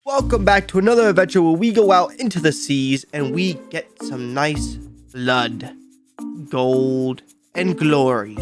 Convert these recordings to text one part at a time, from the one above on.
Welcome back to another adventure where we go out into the seas and we get some nice blood, gold, and glory.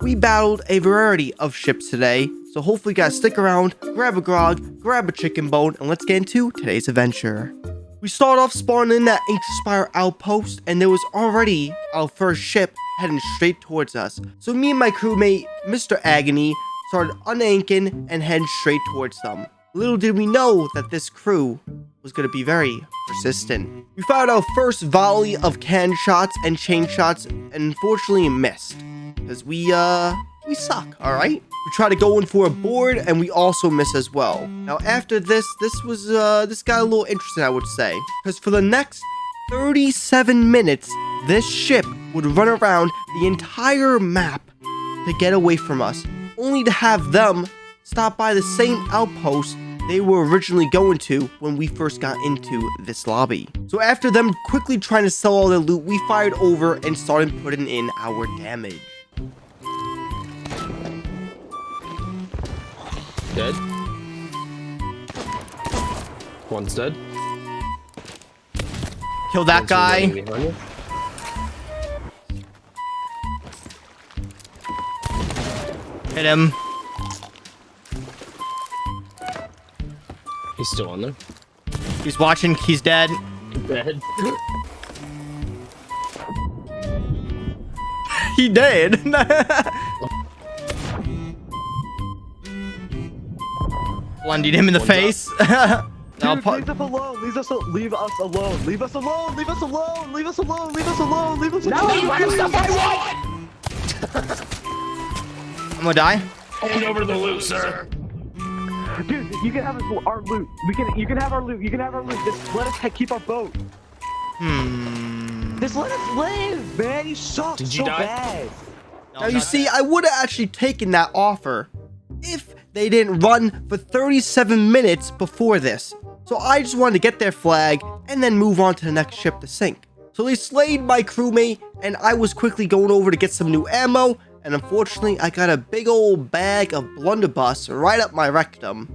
We battled a variety of ships today, so hopefully you guys stick around, grab a grog, grab a chicken bone, and let's get into today's adventure. We start off spawning in that Ancient Spire outpost, and there was already our first ship heading straight towards us. So me and my crewmate, Mr. Agony, started unanchoring and heading straight towards them. Little did we know that this crew was going to be very persistent. We fired our first volley of can shots and chain shots and unfortunately missed. Because we suck, alright? We tried to go in for a board and we also miss as well. Now after this got a little interesting, I would say. Because for the next 37 minutes, this ship would run around the entire map to get away from us. Only to have them stop by the same outpost they were originally going to when we first got into this lobby. So after them quickly trying to sell all their loot, we fired over and started putting in our damage. Dead. One's dead. Kill that guy. Hit him. He's still on there. He's watching. He's dead. Dead. He did. Blundered him in the face. Dude, leave us alone. Leave us alone. Leave us alone. Leave us alone. Leave us alone. Leave us alone. Leave us alone. Leave us alone. No, you stuff I want. I'm gonna die. Hand over the loot, sir. Dude, you can have our loot. You can have our loot. You can have our loot. Just let us keep our boat. Just let us live, man. You suck Did you so die? bad. Now you see, I would have actually taken that offer if they didn't run for 37 minutes before this. So I just wanted to get their flag and then move on to the next ship to sink. So they slayed my crewmate and I was quickly going over to get some new ammo. And unfortunately, I got a big old bag of blunderbuss right up my rectum.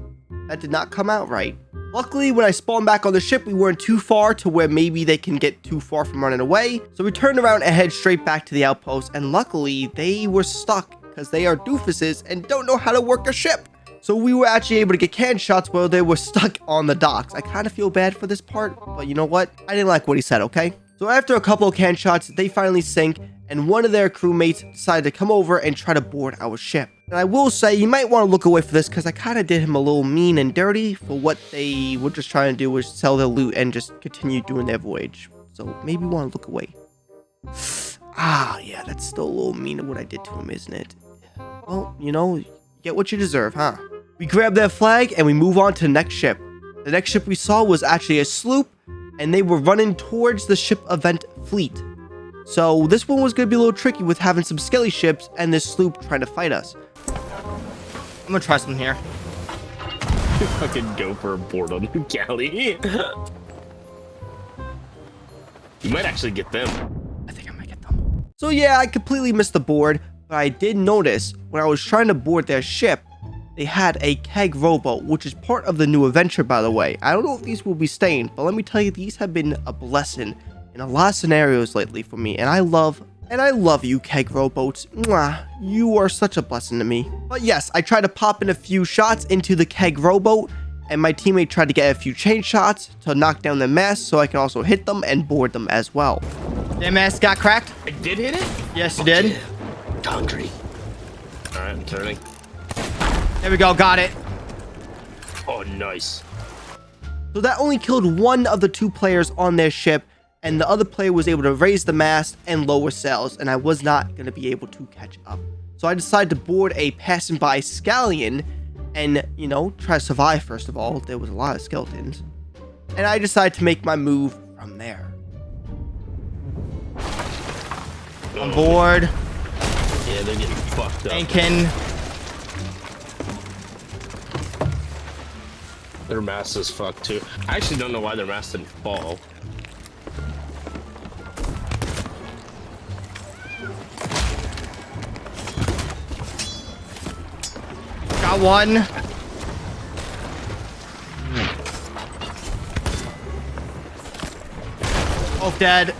That did not come out right. Luckily, when I spawned back on the ship, we weren't too far to where maybe they can get too far from running away. So we turned around and headed straight back to the outpost. And luckily, they were stuck because they are doofuses and don't know how to work a ship. So we were actually able to get can shots while they were stuck on the docks. I kind of feel bad for this part, but you know what? I didn't like what he said, okay? So after a couple of can shots, they finally sank, and one of their crewmates decided to come over and try to board our ship. And I will say, you might want to look away for this, because I kind of did him a little mean and dirty for what they were just trying to do, was sell their loot and just continue doing their voyage. So maybe you want to look away. Ah, yeah, that's still a little mean of what I did to him, isn't it? Well, you know, you get what you deserve, huh? We grab that flag and we move on to the next ship. The next ship we saw was actually a sloop, and they were running towards the ship event fleet. So this one was going to be a little tricky with having some skelly ships and this sloop trying to fight us. I'm going to try something here. Fucking go for a board on the galley. You might actually get them. I think I might get them. So yeah, I completely missed the board, but I did notice when I was trying to board their ship, they had a keg rowboat, which is part of the new adventure, by the way. I don't know if these will be staying, but let me tell you, these have been a blessing in a lot of scenarios lately for me, and I love you, keg rowboats. Mwah, you are such a blessing to me. But yes, I tried to pop in a few shots into the keg rowboat, and my teammate tried to get a few chain shots to knock down the mast so I can also hit them and board them as well. Their mast got cracked. I did hit it? Yes, you did. Concrete. Alright, I'm turning. There we go, got it. Oh, nice. So that only killed one of the two players on their ship, and the other player was able to raise the mast and lower sails, and I was not going to be able to catch up. So I decided to board a passing by scallion and, you know, try to survive first of all. There was a lot of skeletons. And I decided to make my move from there. On board. Yeah, they're getting fucked up. Thinking. Their mast is fucked too. I actually don't know why their mast didn't fall. Got one. Oh, dead.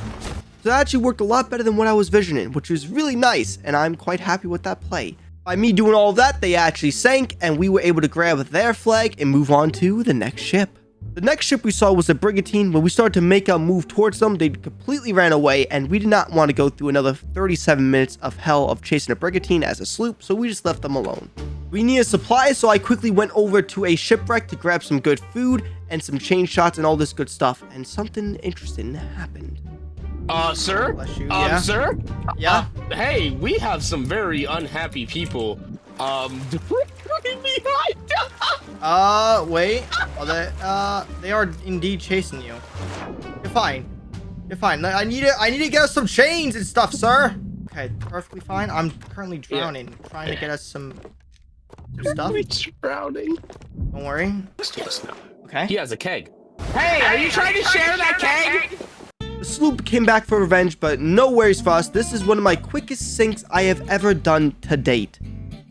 So that actually worked a lot better than what I was visioning, which was really nice, and I'm quite happy with that play. By me doing all of that, they actually sank, and we were able to grab their flag and move on to the next ship. The next ship we saw was a brigantine. When we started to make our move towards them, they completely ran away, and we did not want to go through another 37 minutes of hell of chasing a brigantine as a sloop, so we just left them alone. We needed supplies, so I quickly went over to a shipwreck to grab some good food and some chain shots and all this good stuff, and something interesting happened. Sir? Bless you, yeah. Sir? Yeah? Hey, we have some very unhappy people, behind. Wait. Oh, they are indeed chasing you. You're fine. You're fine. I need to get us some chains and stuff, sir. Okay, perfectly fine. I'm currently drowning, trying to get us some stuff. We're drowning. Don't worry. Yes, no. Okay. He has a keg. Hey, are you trying to share that keg? The sloop came back for revenge, but no worries for us. This is one of my quickest sinks I have ever done to date.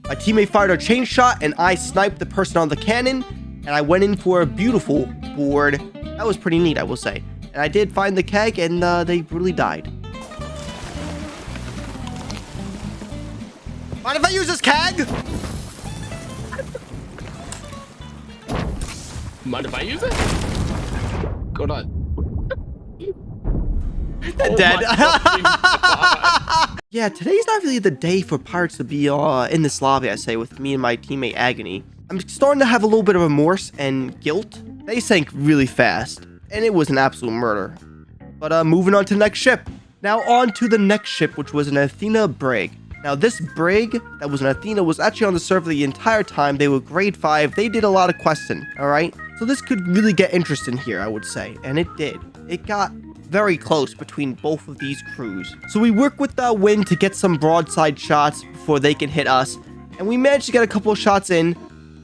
My teammate fired a chain shot, and I sniped the person on the cannon, and I went in for a beautiful board. That was pretty neat, I will say. And I did find the keg, and they really died. Mind if I use this keg? Mind if I use it? Go on. Dead. Oh Yeah, today's not really the day for pirates to be in this lobby, I say, with me and my teammate Agony. I'm starting to have a little bit of remorse and guilt. They sank really fast, and it was an absolute murder. But moving on to the next ship. Now on to the next ship, which was an Athena brig. Now this brig that was an Athena was actually on the server the entire time. They were grade 5. They did a lot of questing, alright? So this could really get interesting here, I would say. And it did. It got very close between both of these crews. So we work with the wind to get some broadside shots before they can hit us. And we managed to get a couple of shots in.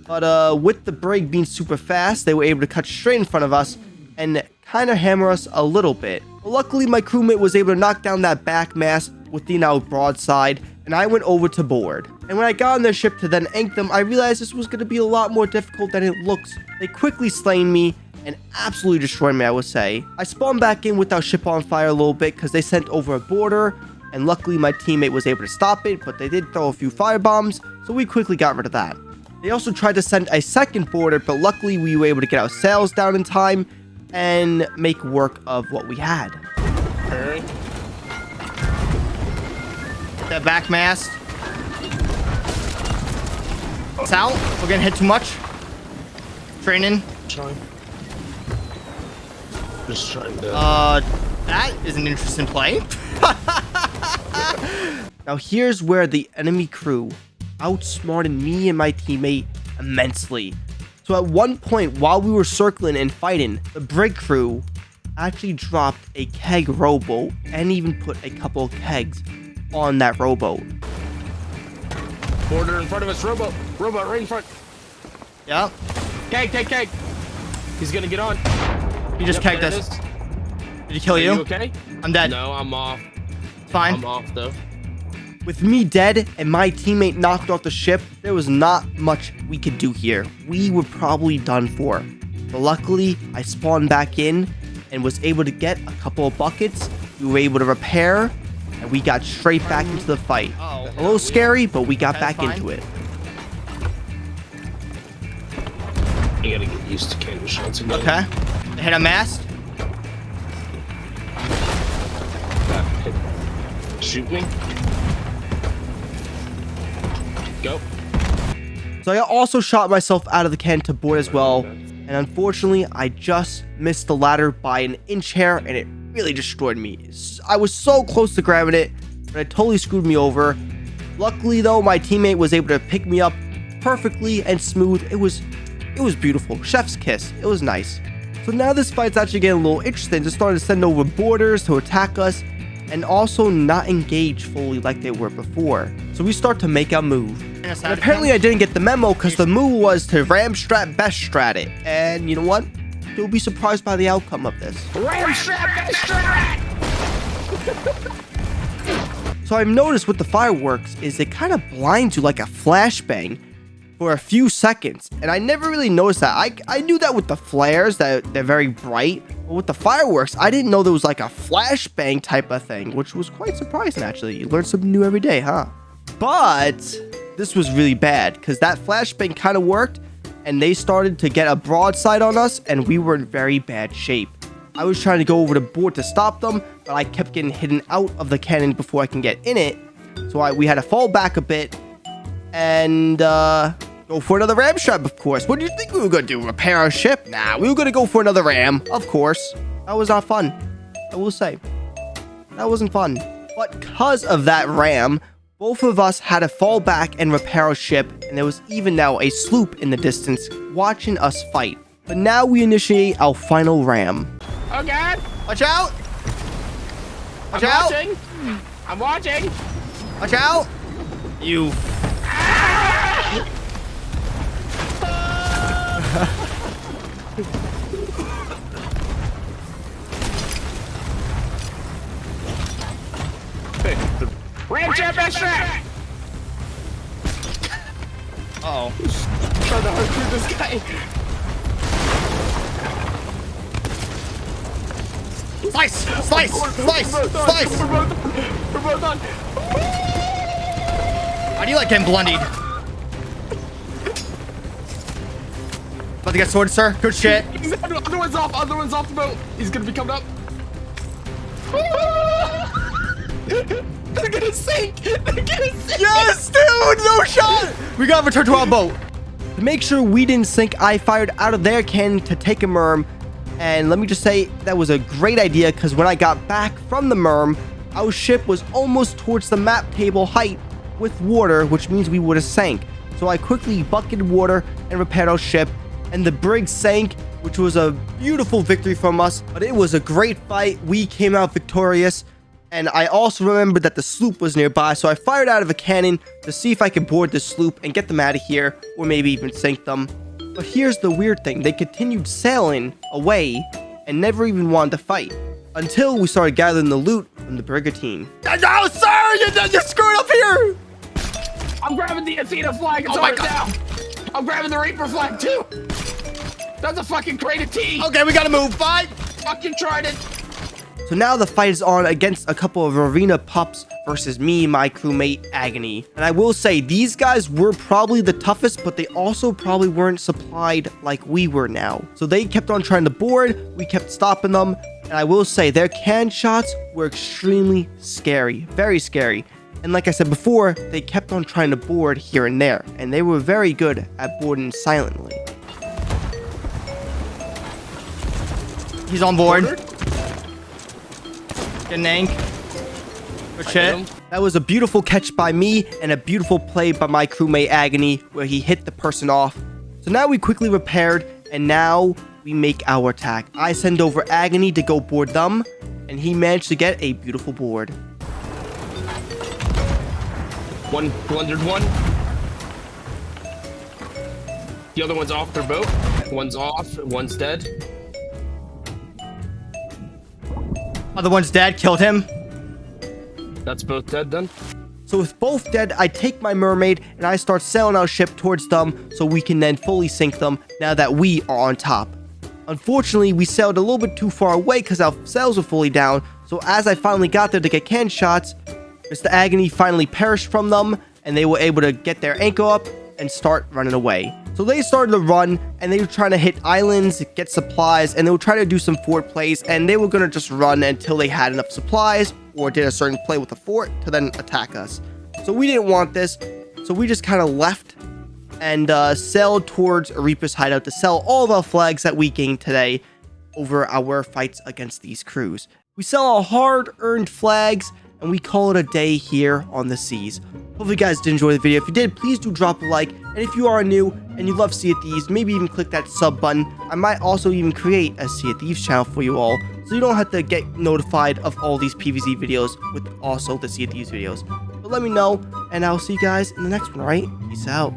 But with the brig being super fast, they were able to cut straight in front of us and kind of hammer us a little bit. But luckily, my crewmate was able to knock down that back mast with the now broadside, and I went over to board. And when I got on their ship to then ank them, I realized this was going to be a lot more difficult than it looks. They quickly slain me and absolutely destroyed me, I would say. I spawned back in with our ship on fire a little bit because they sent over a boarder, and luckily my teammate was able to stop it, but they did throw a few firebombs, so we quickly got rid of that. They also tried to send a second boarder, but luckily we were able to get our sails down in time and make work of what we had. Alright. That back mast. It's out. We're getting hit too much. Training. Trying. Just trying to... That is an interesting play. Now here's where the enemy crew outsmarted me and my teammate immensely. So at one point while we were circling and fighting, the brig crew actually dropped a keg rowboat and even put a couple of kegs on that rowboat. Border in front of us, rowboat right in front. Yep. Keg. He's gonna get on. He just kegged there it us. is. Did he kill Are you? you okay? I'm dead. No, I'm off. Fine. I'm off though. With me dead and my teammate knocked off the ship, there was not much we could do here. We were probably done for. But luckily, I spawned back in and was able to get a couple of buckets. We were able to repair, and we got straight back into the fight. Oh. A little scary, but we got That's back fine. into it. You gotta get used to cannon shots again. Okay. They hit a mast. Shoot me. Go. So I also shot myself out of the cannon to board as well. And unfortunately, I just missed the ladder by an inch hair, and it really destroyed me. I was so close to grabbing it, but it totally screwed me over. Luckily though, my teammate was able to pick me up perfectly and smooth. It was beautiful. Chef's kiss. It was nice. So now this fight's actually getting a little interesting. Just starting to send over boarders to attack us and also not engage fully like they were before. So we start to make our move. And apparently I didn't get the memo because the move was to ram strat best strat it. And you know what? You'll be surprised by the outcome of this. Ram strap, best strat! So I've noticed with the fireworks is it kind of blinds you like a flashbang for a few seconds. And I never really noticed that. I knew that with the flares that they're very bright, But with the fireworks, I didn't know there was like a flashbang type of thing, which was quite surprising actually. You learn something new every day, huh? But this was really bad because that flashbang kind of worked and they started to get a broadside on us and we were in very bad shape. I was trying to go over the board to stop them, but I kept getting hidden out of the cannon before I can get in it. So we had to fall back a bit and go for another ram shot, of course. What do you think we were going to do? Repair our ship? Nah, we were going to go for another ram, of course. That was not fun, I will say. That wasn't fun. But because of that ram, both of us had to fall back and repair our ship, and there was even now a sloop in the distance watching us fight. But now we initiate our final ram. Oh God! Watch out! Watch I'm out! watching. I'm watching. Watch out! You. Ram ship extra! Uh-oh. Trying to hurt this guy. Slice! Slice! Slice! Slice! We're both on. How do you like getting blundied? About to get sworded, sir. Good shit. Other one's off. Other one's off the boat. He's gonna be coming up. They're gonna sink. They're gonna sink. Yes, dude! No shot! We gotta return to our boat. To make sure we didn't sink, I fired out of their cannon to take a merm. And let me just say, that was a great idea because when I got back from the merm, our ship was almost towards the map table height with water, which means we would have sank. So I quickly bucketed water and repaired our ship, and the brig sank, which was a beautiful victory from us. But it was a great fight. We came out victorious. And I also remembered that the sloop was nearby, so I fired out of a cannon to see if I could board the sloop and get them out of here, or maybe even sink them. But here's the weird thing. They continued sailing away and never even wanted to fight until we started gathering the loot from the brigantine. No, sir! You're screwed up here! I'm grabbing the Athena flag. It's over down. I'm grabbing the Reaper flag too. That's a fucking crate of tea. Okay, we gotta move. Bye! Fucking tried it. So now the fight is on against a couple of arena pups versus me, my crewmate, Agony. And I will say, these guys were probably the toughest, but they also probably weren't supplied like we were now. So they kept on trying to board, we kept stopping them, and I will say, their can shots were extremely scary, very scary. And like I said before, they kept on trying to board here and there, and they were very good at boarding silently. He's on board. Get an ank. Good shit. That was a beautiful catch by me and a beautiful play by my crewmate Agony where he hit the person off. So now we quickly repaired and now we make our attack. I send over Agony to go board them and he managed to get a beautiful board. One blundered one. The other one's off their boat. One's off. One's dead. Other one's dead. Killed him. That's both dead then. So with both dead, I take my mermaid and I start sailing our ship towards them so we can then fully sink them now that we are on top. Unfortunately, we sailed a little bit too far away because our sails were fully down. So as I finally got there to get can shots, Mr. Agony finally perished from them and they were able to get their anchor up and start running away. So they started to run and they were trying to hit islands, get supplies, and they were trying to do some fort plays and they were going to just run until they had enough supplies or did a certain play with the fort to then attack us. So we didn't want this. So we just kind of left and sailed towards Reaper's hideout to sell all of our flags that we gained today over our fights against these crews. We sell our hard-earned flags and we call it a day here on the seas. Hopefully you guys did enjoy the video. If you did, please do drop a like. And if you are new and you love Sea of Thieves, maybe even click that sub button. I might also even create a Sea of Thieves channel for you all, so you don't have to get notified of all these PvZ videos with also the Sea of Thieves videos. But let me know, and I'll see you guys in the next one, alright? Peace out.